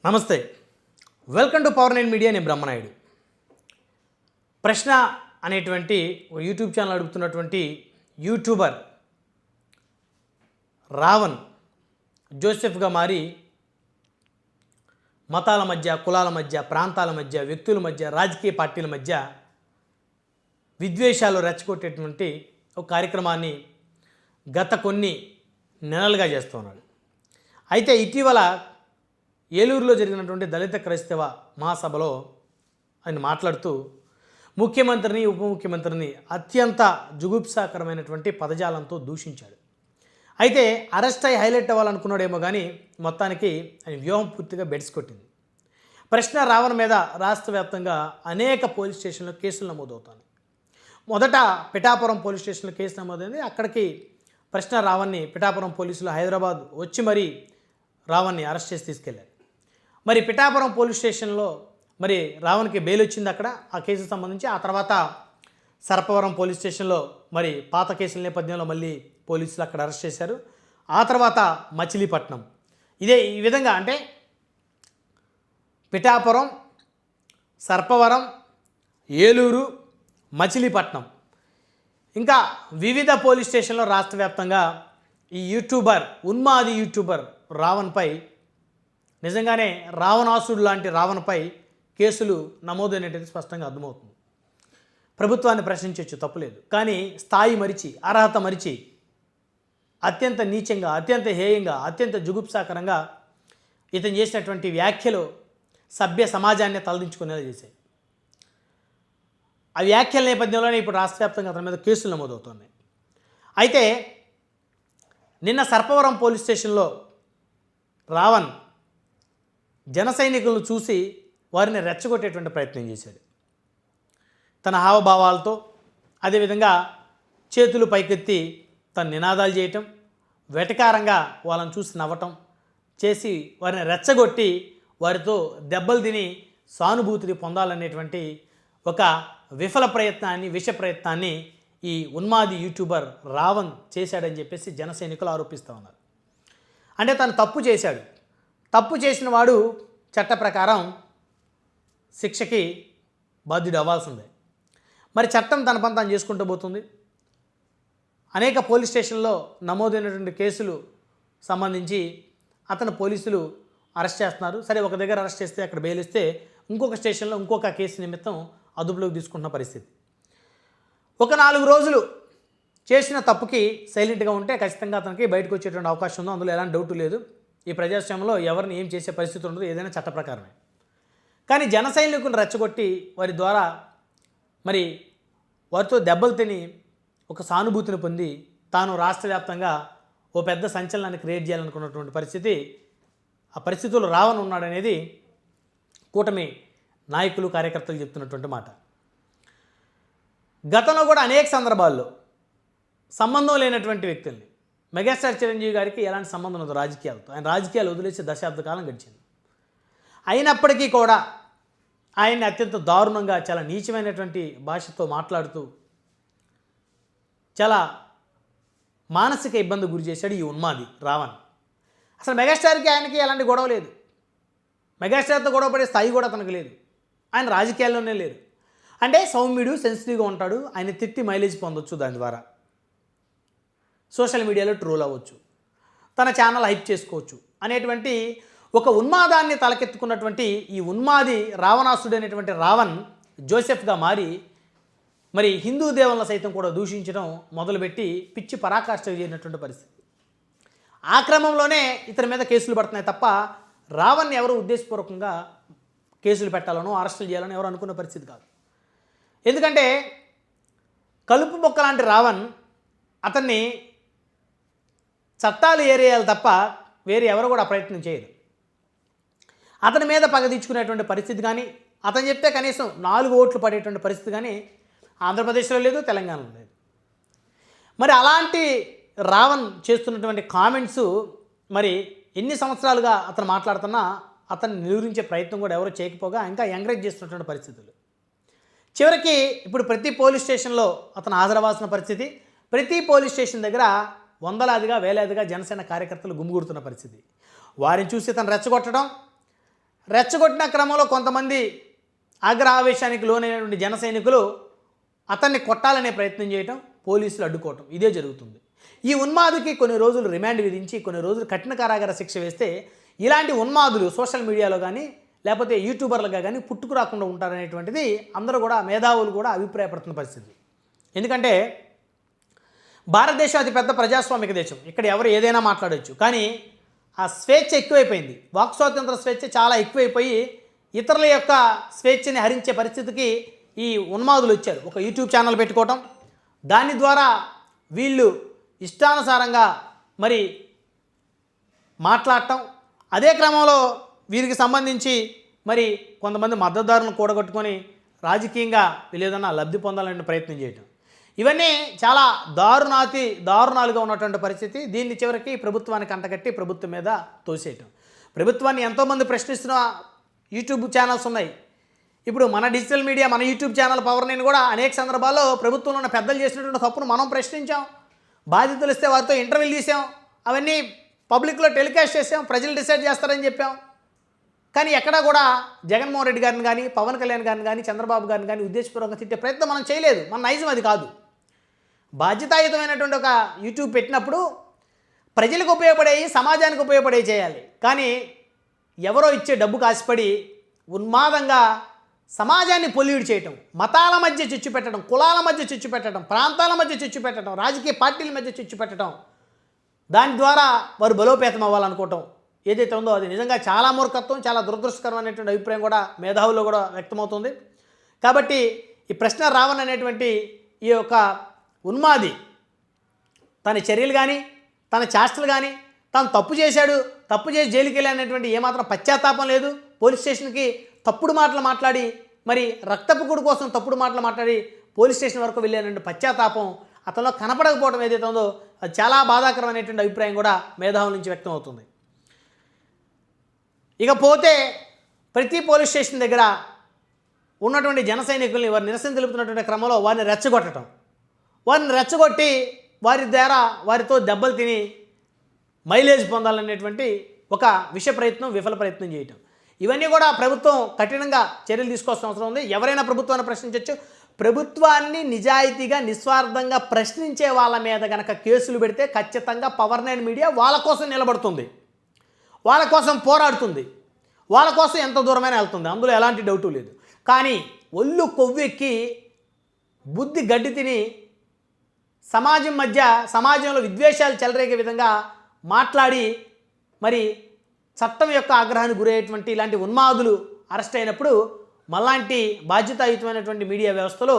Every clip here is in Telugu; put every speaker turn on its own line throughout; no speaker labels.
నమస్తే, వెల్కమ్ టు పవర్ 9 మీడియా. నేను బ్రహ్మనాయుడు. ప్రశ్న అనేటువంటి యూట్యూబ్ ఛానల్ అడుగుతున్నటువంటి యూట్యూబర్ రావణ్ జోసెఫ్గా మారి మతాల మధ్య, కులాల మధ్య, ప్రాంతాల మధ్య, వ్యక్తుల మధ్య, రాజకీయ పార్టీల మధ్య విద్వేషాలు రెచ్చగొట్టేటువంటి ఒక కార్యక్రమాన్ని గత కొన్ని నెలలుగా చేస్తూ ఉన్నాడు. అయితే ఇటీవల ఏలూరులో జరిగినటువంటి దళిత క్రైస్తవ మహాసభలో ఆయన మాట్లాడుతూ ముఖ్యమంత్రిని, ఉప ముఖ్యమంత్రిని అత్యంత జుగుప్సాకరమైనటువంటి పదజాలంతో దూషించాడు. అయితే అరెస్ట్ అయి హైలైట్ అవ్వాలనుకున్నాడేమో కానీ మొత్తానికి ఆయన వ్యూహం పూర్తిగా బెడ్స్ కొట్టింది. ప్రశ్న రావణ్ మీద రాష్ట్ర వ్యాప్తంగా అనేక పోలీస్ స్టేషన్లో కేసులు నమోదవుతాయి. మొదట పిఠాపురం పోలీస్ స్టేషన్లో కేసు నమోదైంది. అక్కడికి ప్రశ్న రావణ్ని పిఠాపురం పోలీసులు హైదరాబాద్ వచ్చి మరీ రావణ్ని అరెస్ట్ చేసి తీసుకెళ్లారు. మరి పిఠాపురం పోలీస్ స్టేషన్లో మరి రావణ్కి బెయిల్ వచ్చింది అక్కడ ఆ కేసుకు సంబంధించి. ఆ తర్వాత సర్పవరం పోలీస్ స్టేషన్లో మరి పాత కేసుల నేపథ్యంలో మళ్ళీ పోలీసులు అక్కడ అరెస్ట్ చేశారు. ఆ తర్వాత మచిలీపట్నం. ఈ విధంగా అంటే పిఠాపురం, సర్పవరం, ఏలూరు, మచిలీపట్నం ఇంకా వివిధ పోలీస్ స్టేషన్లో రాష్ట్ర వ్యాప్తంగా ఈ యూట్యూబర్, ఉన్మాది యూట్యూబర్ రావణ్పై నిజంగానే రావణాసుడు లాంటి రావణ్పై కేసులు నమోదైనట్టు స్పష్టంగా అర్థమవుతుంది. ప్రభుత్వాన్ని ప్రశ్నించవచ్చు, తప్పులేదు. కానీ స్థాయి మరిచి, అర్హత మరిచి అత్యంత నీచంగా, అత్యంత హేయంగా, అత్యంత జుగుప్సాకరంగా ఇతను చేసినటువంటి వ్యాఖ్యలు సభ్య సమాజాన్ని తలదించుకునేలా చేశాయి. ఆ వ్యాఖ్యల నేపథ్యంలోనే ఇప్పుడు రాష్ట్ర వ్యాప్తంగా అతని మీద కేసులు నమోదవుతున్నాయి. అయితే నిన్న సర్పవరం పోలీస్ స్టేషన్లో రావణ్ జన సైనికులను చూసి వారిని రెచ్చగొట్టేటువంటి ప్రయత్నం చేశాడు. తన హావభావాలతో, అదేవిధంగా చేతులు పైకెత్తి తన నినాదాలు చేయటం, వెటకారంగా వాళ్ళని చూసి నవ్వటం చేసి వారిని రెచ్చగొట్టి వారితో దెబ్బలు తిని సానుభూతిని పొందాలనేటువంటి ఒక విఫల ప్రయత్నాన్ని, విష ప్రయత్నాన్ని ఈ ఉన్మాది యూట్యూబర్ రావణ్ చేశాడని చెప్పేసి జన సైనికులు ఆరోపిస్తూ ఉన్నారు. అంటే తను తప్పు చేశాడు, తప్పు చేసిన వాడు చట్ట ప్రకారం శిక్షకి బాధ్యుడు అవ్వాల్సిందే. మరి చట్టం తన పని తాను చేసుకుంటూ పోతుంది. అనేక పోలీస్ స్టేషన్లో నమోదైనటువంటి కేసులు సంబంధించి అతను పోలీసులు అరెస్ట్ చేస్తున్నారు. సరే, ఒక దగ్గర అరెస్ట్ చేస్తే అక్కడ బెయిల్ ఇస్తే ఇంకొక స్టేషన్లో ఇంకొక కేసు నిమిత్తం అదుపులోకి తీసుకుంటున్న పరిస్థితి. ఒక 4 రోజులు చేసిన తప్పుకి సైలెంట్గా ఉంటే ఖచ్చితంగా అతనికి బయటకు వచ్చేటువంటి అవకాశం ఉందో, అందులో ఎలాంటి డౌట్ లేదు. ఈ ప్రజాస్వామ్యంలో ఎవరిని ఏం చేసే పరిస్థితి ఉండదు, ఏదైనా చట్ట ప్రకారమే. కానీ జన సైనికులను రెచ్చగొట్టి వారి ద్వారా మరి వారితో దెబ్బలు తిని ఒక సానుభూతిని పొంది తాను రాష్ట్ర వ్యాప్తంగా ఓ పెద్ద సంచలనాన్ని క్రియేట్ చేయాలనుకున్నటువంటి పరిస్థితి, ఆ పరిస్థితుల్లో రావణ్ ఉన్నాడనేది కూటమి నాయకులు, కార్యకర్తలు చెప్తున్నటువంటి మాట. గతంలో కూడా అనేక సందర్భాల్లో సంబంధం లేనటువంటి వ్యక్తుల్ని, మెగాస్టార్ చిరంజీవి గారికి ఎలాంటి సంబంధం ఉండదు రాజకీయాలతో. ఆయన రాజకీయాలు వదిలేసి దశాబ్ద కాలం గడిచింది. అయినప్పటికీ కూడా ఆయన్ని అత్యంత దారుణంగా, చాలా నీచమైనటువంటి భాషతో మాట్లాడుతూ చాలా మానసిక ఇబ్బంది గురి చేశాడు ఈ ఉన్మాది రావణ్. అసలు మెగాస్టార్కి ఆయనకి ఎలాంటి గొడవ లేదు. మెగాస్టార్తో గొడవ పడే స్థాయి కూడా తనకు లేదు. ఆయన రాజకీయాల్లోనే లేరు. అంటే సౌమ్యుడు, సెన్సిటివ్గా ఉంటాడు. ఆయన తిట్టి మైలేజ్ పొందొచ్చు, దాని ద్వారా సోషల్ మీడియాలో ట్రోల్ అవ్వచ్చు, తన ఛానల్ హైప్ చేసుకోవచ్చు అనేటువంటి ఒక ఉన్మాదాన్ని తలకెత్తుకున్నటువంటి ఈ ఉన్మాది రావణాసుడు అనేటువంటి రావణ్ జోసెఫ్గా మారి మరి హిందూ దేవుళ్ళ సైతం కూడా దూషించడం మొదలుపెట్టి పిచ్చి పరాకాష్ఠ చేసినటువంటి పరిస్థితి. ఆ క్రమంలోనే ఇతని మీద కేసులు పడుతున్నాయి తప్ప రావణ్ని ఎవరు ఉద్దేశపూర్వకంగా కేసులు పెట్టాలనో, అరెస్టులు చేయాలని ఎవరు అనుకున్న పరిస్థితి కాదు. ఎందుకంటే కలుపు మొక్క లాంటి రావణ్ అతన్ని చట్టాలు ఏరేయాలి తప్ప వేరే ఎవరు కూడా ప్రయత్నం చేయరు. అతని మీద పగ తీర్చుకునేటువంటి పరిస్థితి కానీ, అతను చెప్తే కనీసం 4 ఓట్లు పడేటువంటి పరిస్థితి కానీ ఆంధ్రప్రదేశ్లో లేదు, తెలంగాణలో లేదు. మరి అలాంటి రావణ్ చేస్తున్నటువంటి కామెంట్స్ మరి ఎన్ని సంవత్సరాలుగా అతను మాట్లాడుతున్నా అతన్ని నిలువరించే ప్రయత్నం కూడా ఎవరో చేయకపోగా ఇంకా ఎంకరేజ్ చేస్తున్నటువంటి పరిస్థితులు. చివరికి ఇప్పుడు ప్రతి పోలీస్ స్టేషన్లో అతను హాజరవ్వాల్సిన పరిస్థితి. ప్రతి పోలీస్ స్టేషన్ దగ్గర వందలాదిగా, వేలాదిగా జనసేన కార్యకర్తలు గుమిగూడుతున్న పరిస్థితి. వారిని చూసి తను రెచ్చగొట్టడం, రెచ్చగొట్టిన క్రమంలో కొంతమంది ఆగ్రహావేశానికి లోనైనటువంటి జన సైనికులు అతన్ని కొట్టాలనే ప్రయత్నం చేయటం, పోలీసులు అడ్డుకోవటం, ఇదే జరుగుతుంది. ఈ ఉన్మాదికి కొన్ని రోజులు రిమాండ్ విధించి కొన్ని రోజులు కఠిన కారాగార శిక్ష వేస్తే ఇలాంటి ఉన్మాదులు సోషల్ మీడియాలో కానీ లేకపోతే యూట్యూబర్లుగా కానీ పుట్టుకు రాకుండా ఉంటారనేటువంటిది అందరూ కూడా మేధావులు కూడా అభిప్రాయపడుతున్న పరిస్థితి. ఎందుకంటే భారతదేశం అతిపెద్ద ప్రజాస్వామిక దేశం. ఇక్కడ ఎవరు ఏదైనా మాట్లాడవచ్చు. కానీ ఆ స్వేచ్ఛ ఎక్కువైపోయింది. వాక్ స్వాతంత్ర స్వేచ్ఛ చాలా ఎక్కువైపోయి ఇతరుల యొక్క స్వేచ్ఛని హరించే పరిస్థితికి ఈ ఉన్మాదులు వచ్చారు. ఒక యూట్యూబ్ ఛానల్ పెట్టుకోవటం, దాని ద్వారా వీళ్ళు ఇష్టానుసారంగా మరి మాట్లాడటం, అదే క్రమంలో వీరికి సంబంధించి మరి కొంతమంది మద్దతుదారులను కూడగట్టుకొని రాజకీయంగా వీళ్ళు ఏదన్నా లబ్ధి పొందాలనే ప్రయత్నం చేయటం, ఇవన్నీ చాలా దారుణాలుగా ఉన్నటువంటి పరిస్థితి. దీన్ని చివరికి ప్రభుత్వానికి అంటగట్టి ప్రభుత్వం మీద తోసేయటం. ప్రభుత్వాన్ని ఎంతోమంది ప్రశ్నిస్తున్న యూట్యూబ్ ఛానల్స్ ఉన్నాయి. ఇప్పుడు మన డిజిటల్ మీడియా, మన యూట్యూబ్ ఛానల్ పవర్ నేను కూడా అనేక సందర్భాల్లో ప్రభుత్వంలో ఉన్న పెద్దలు చేసినటువంటి తప్పును మనం ప్రశ్నించాం, బాధితులు ఇస్తే వారితో ఇంటర్వ్యూలు తీసాం, అవన్నీ పబ్లిక్లో టెలికాస్ట్ చేసాం, ప్రజలు డిసైడ్ చేస్తారని చెప్పాం. కానీ ఎక్కడా కూడా జగన్మోహన్ రెడ్డి గారిని కానీ పవన్ కళ్యాణ్ గారిని కానీ చంద్రబాబు గారిని కానీ ఉద్దేశపూర్వకంగా తిట్టే ప్రయత్నం మనం చేయలేదు. మన నైజం అది కాదు. బాధ్యతాయుతమైనటువంటి ఒక యూట్యూబ్ పెట్టినప్పుడు ప్రజలకు ఉపయోగపడేవి, సమాజానికి ఉపయోగపడేవి చేయాలి. కానీ ఎవరో ఇచ్చే డబ్బుకు ఆశపడి ఉన్మాదంగా సమాజాన్ని పొల్యూట్ చేయటం, మతాల మధ్య చిచ్చు పెట్టడం, కులాల మధ్య చిచ్చు పెట్టడం, ప్రాంతాల మధ్య చిచ్చు పెట్టడం, రాజకీయ పార్టీల మధ్య చిచ్చు పెట్టడం, దాని ద్వారా వారు బలోపేతం అవ్వాలనుకోవటం ఏదైతే ఉందో అది నిజంగా చాలా మూర్ఖత్వం, చాలా దురదృష్టకరం అనేటువంటి అభిప్రాయం కూడా మేధావుల్లో కూడా వ్యక్తమవుతుంది. కాబట్టి ఈ ప్రశ్న రావణ్ అనేటువంటి ఈ యొక్క ఉన్మాది తన చర్యలు కానీ తన చేష్టలు కానీ తాను తప్పు చేశాడు, తప్పు చేసి జైలుకి వెళ్ళానటువంటి ఏమాత్రం పశ్చాత్తాపం లేదు. పోలీస్ స్టేషన్కి తప్పుడు మాటలు మాట్లాడి మరి రక్తపు గుడి కోసం తప్పుడు మాటలు మాట్లాడి పోలీస్ స్టేషన్ వరకు వెళ్ళానంటే పశ్చాత్తాపం అతనిలో కనపడకపోవడం ఏదైతే ఉందో అది చాలా బాధాకరమైనటువంటి అభిప్రాయం కూడా మేధావుల నుంచి వ్యక్తం అవుతుంది. ఇకపోతే ప్రతి పోలీస్ స్టేషన్ దగ్గర ఉన్నటువంటి జన సైనికుల్ని వారు నిరసన తెలుపుతున్నటువంటి క్రమంలో వారిని రెచ్చగొట్టడం, వారిని రెచ్చగొట్టి వారి ద్వారా వారితో దెబ్బలు తిని మైలేజ్ పొందాలనేటువంటి ఒక విఫల ప్రయత్నం చేయటం, ఇవన్నీ కూడా ప్రభుత్వం కఠినంగా చర్యలు తీసుకోవాల్సిన అవసరం ఉంది. ఎవరైనా ప్రభుత్వాన్ని ప్రశ్నించవచ్చు. ప్రభుత్వాన్ని నిజాయితీగా నిస్వార్థంగా ప్రశ్నించే వాళ్ళ మీద కనుక కేసులు పెడితే ఖచ్చితంగా పవర్ 9 మీడియా వాళ్ళ కోసం నిలబడుతుంది, వాళ్ళ కోసం పోరాడుతుంది, వాళ్ళ కోసం ఎంత దూరమైనా వెళ్తుంది, అందులో ఎలాంటి డౌటు లేదు. కానీ ఒళ్ళు కొవ్వెక్కి బుద్ధి గడ్డి తిని సమాజంలో విద్వేషాలు చెలరేగే విధంగా మాట్లాడి మరి చట్టం యొక్క ఆగ్రహానికి గురయ్యేటువంటి ఇలాంటి ఉన్మాదులు అరెస్ట్ అయినప్పుడు మళ్ళాంటి బాధ్యతాయుతమైనటువంటి మీడియా వ్యవస్థలో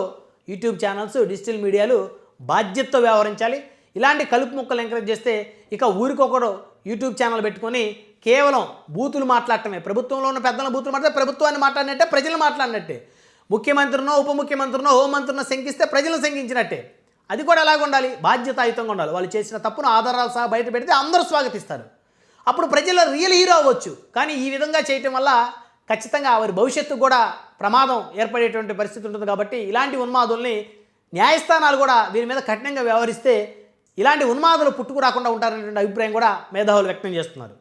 యూట్యూబ్ ఛానల్స్, డిజిటల్ మీడియాలు బాధ్యతతో వ్యవహరించాలి. ఇలాంటి కలుపు ముక్కలు ఎంకరేజ్ చేస్తే ఇక ఊరికొకడు యూట్యూబ్ ఛానల్ పెట్టుకొని కేవలం బూతులు మాట్లాడటమే, ప్రభుత్వంలో ఉన్న పెద్దల బూతులు మాట్లాడితే ప్రభుత్వాన్ని మాట్లాడినట్టే, ప్రజలు మాట్లాడినట్టే, ముఖ్యమంత్రినో ఉప ముఖ్యమంత్రినో హోంమంత్రినో శంకిస్తే ప్రజలను శంకించినట్టే. అది కూడా ఎలాగ ఉండాలి? బాధ్యతాయుతంగా ఉండాలి. వాళ్ళు చేసిన తప్పును ఆధారాలు సహా బయట పెడితే అందరూ స్వాగతిస్తారు. అప్పుడు ప్రజల రియల్ హీరో అవ్వచ్చు. కానీ ఈ విధంగా చేయటం వల్ల ఖచ్చితంగా వారి భవిష్యత్తు కూడా ప్రమాదం ఏర్పడేటువంటి పరిస్థితి ఉంటుంది. కాబట్టి ఇలాంటి ఉన్మాదుల్ని న్యాయస్థానాలు కూడా దీని మీద కఠినంగా వ్యవహరిస్తే ఇలాంటి ఉన్మాదులు పుట్టుకు రాకుండా ఉంటారనేటువంటి అభిప్రాయం కూడా మేధావులు వ్యక్తం చేస్తున్నారు.